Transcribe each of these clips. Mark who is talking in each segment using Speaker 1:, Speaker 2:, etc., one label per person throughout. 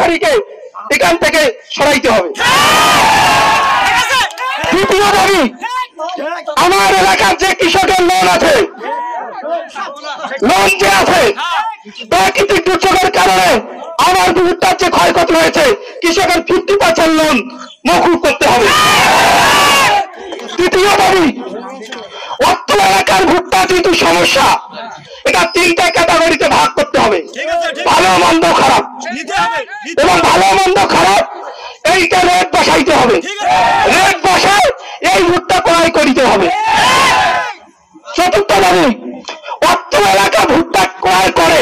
Speaker 1: ব্যাপারীকে এখান থেকে সরাইতে হবে। দ্বিতীয় দাবি, আমার এলাকার যে কৃষকের লোন আছে, লোন যে আছে প্রাকৃতিক দুর্যোগের কারণে আমার ভুট্টার যে ক্ষয়ক্ষতি হয়েছে, কৃষকের 50% লোন মকুব করতে হবে। তৃতীয় দাবি, অত্র এলাকার ভুট্টা যেহেতু সমস্যা, এটা 3টা ক্যাটাগরিতে ভাগ করতে হবে, ভালো মন্দ খারাপ, এবং ভালো মন্দ খারাপ এইটা রেট বসাইতে হবে, রেট বসায় এই ভুট্টা ক্রয় করিতে হবে। চতুর্থ দাবি, অত্র এলাকা ভুট্টা ক্রয় করে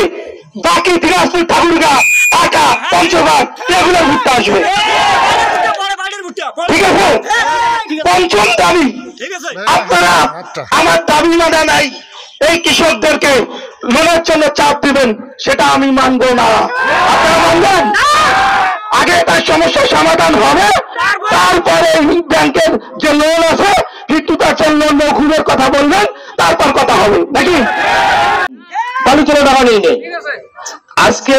Speaker 1: বাকি দিনাজপুর, ঠাকুরগাঁ, ঢাকা, পঞ্চগড় এগুলো ভুট্টা আসবে, ঠিক আছে। পঞ্চম দাবি, আপনারা আমার দাবি মানা নাই, এই কৃষকদেরকে লোনের জন্য চাপ দিবেন, সেটা আমি মানব না। আপনারা মানবেন? আগে তার সমস্যার সমাধান হবে, তারপরে ব্যাংকের যে লোন আছে 50% লোন মকুবের কথা বলবেন, তারপর কথা হবে নাকি? তাহলে চলে টাকা নেই নেই। আজকে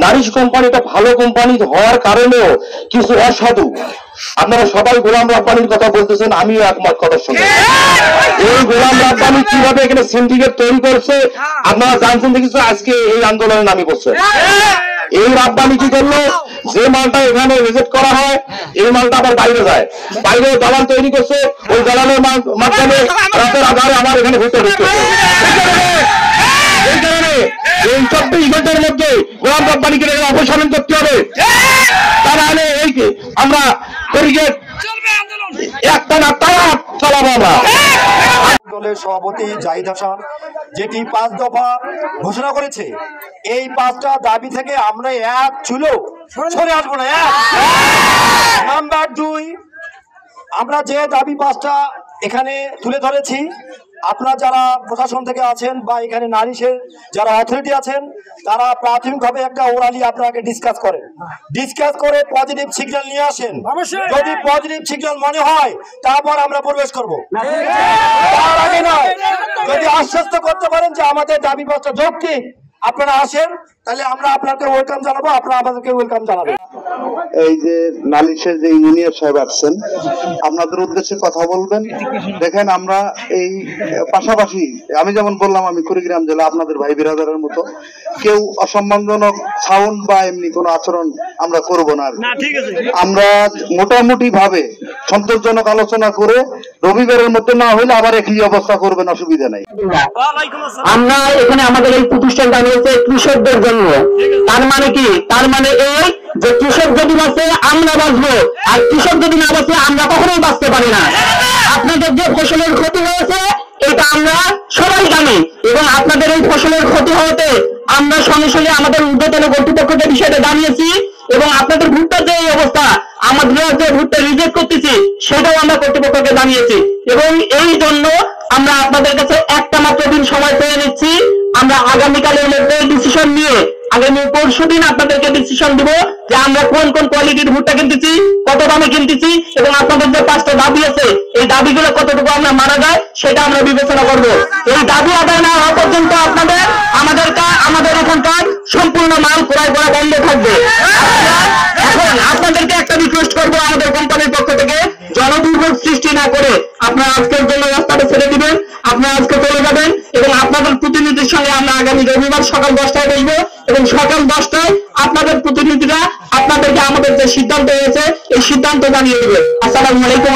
Speaker 1: নারিশ কোম্পানিটা ভালো কোম্পানি হওয়ার কারণেও কিছু অসাধু, আপনারা সবাই গোলাম রাব্বানির কথা বলতেছেন, আমিও একমত কথা শুনে। এই গোলাম রাব্বানি কিভাবে এখানে সিন্ডিকেট তৈরি করছে আপনারা জানছেন দেখেছেন, আজকে এই আন্দোলনে নামি পড়ছে। এই রাব্বানি কি করলো, যে মালটা এখানে রিজেক্ট করা হয় এই মালটা আবার বাইরে যায়, বাইরে দালাল তৈরি করছে, ওই দালালের মাধ্যমে রাতের আধারে আমার এখানে ভুট্টা ঢুকতেছে। এই কারণে এই 24 ঘন্টার মধ্যে গোলাম রাব্বানিকে অপসারণ করতে হবে, তা নাহলে এই আমরা ব্যারিকেড একটানা তারা চালাবো আমরা।
Speaker 2: দলের সভাপতি জাহিদ হাসান যেটি 5 দফা ঘোষণা করেছে, এই 5টা দাবি থেকে আমরা এক চুলো সরে আসবো না। নাম্বার 2, আমরা যে দাবি 5টা এখানে তুলে ধরেছি, আপনারা যারা প্রশাসন থেকে আছেন বা এখানে নারিশের যারা অথরিটি আছেন, তারা প্রাথমিকভাবে একটা ওরালি আপনাকে ডিসকাস করে পজিটিভ সিগন্যাল নিয়ে আসেন। যদি পজিটিভ সিগন্যাল মনে হয় তারপর আমরা প্রবেশ করব, তার আগে নয়। যদি আশ্বস্ত করতে পারেন যে আমাদের দাবি 5টা যৌক্তিক, আপনারা আসেন, তাহলে আমরা আপনাকে ওয়েলকাম জানাবো, আপনারা আমাদেরকে ওয়েলকাম জানাবেন।
Speaker 3: এই যে নালিশের যে ইঞ্জিনিয়ার সাহেব আসছেন, আপনাদের উদ্দেশ্যে কথা বলবেন। দেখেন আমরা এই পাশাপাশি, আমি যেমন বললাম আমি কুড়িগ্রাম জেলা আপনাদের ভাই বিরাদারের মতো, কেউ অসম্মানজনক সাউন্ড বা এমনি কোনো আচরণ আমরা করব না। আমরা মোটামুটি ভাবে সন্তোষজনক আলোচনা করে রবিবারের মধ্যে না হইলে আবার একই অবস্থা করবেন, অসুবিধা নাই।
Speaker 1: আমরা এখানে আমাদের এই প্রতিষ্ঠানটা হয়েছে কৃষকদের জন্য। তার মানে কি? তার মানে এই যে কৃষক যদি বাঁচে আমরা বাঁচবো, আর কৃষক যদি না বাঁচে আমরা কখনোই বাঁচতে পারি না। আপনাদের যে ফসলের ক্ষতি হয়েছে এটা আমরা সবাই জানি, এবং আপনাদের এই ফসলের ক্ষতি হওয়াতে আমরা সঙ্গে সঙ্গে আমাদের ঊর্ধ্বতন কর্তৃপক্ষকে বিষয়টা জানিয়েছি, এবং আপনাদের ভুট্টার যে এই অবস্থা, আমাদের যে ভুট্টা রিজেক্ট করতেছি সেটাও আমরা কর্তৃপক্ষকে জানিয়েছি। এবং এই জন্য আমরা আপনাদের কাছে একটা মাত্র দিন সময় পেয়ে নিচ্ছি। আমরা আগামীকালের মধ্যে ডিসিশন নিয়ে আগামী পরশুদিন আপনাদেরকে ডিসিশন দিব যে আমরা কোন কোন কোয়ালিটির ভুট্টা কিনতেছি, কত দামে কিনতেছি, এবং আপনাদের যে 5টা দাবি আছে এই দাবিগুলো কতটুকু আমরা মারা যায় সেটা আমরা বিবেচনা করব। এই দাবি আদায় না হওয়া পর্যন্ত আমাদের এখানকার সম্পূর্ণ মাল ক্রয় করা বন্ধ থাকবে। এখন আপনাদেরকে একটা রিকোয়েস্ট করবো, আমাদের কোম্পানির পক্ষ থেকে জনদুর্ভোগ সৃষ্টি না করে আপনারা আজকের জন্য রাস্তাটা ছেড়ে দিবেন, আপনারা আজকে চলে যাবেন, এবং আপনাদের প্রতিনিধির সঙ্গে আমরা আগামী রবিবার সকাল 10টায় বসবো, এবং সকাল 10টায় আপনাদের প্রতিনিধিরা আপনাদেরকে আমাদের যে সিদ্ধান্ত হয়েছে এই সিদ্ধান্ত জানিয়ে দেবে। আসসালামু আলাইকুম।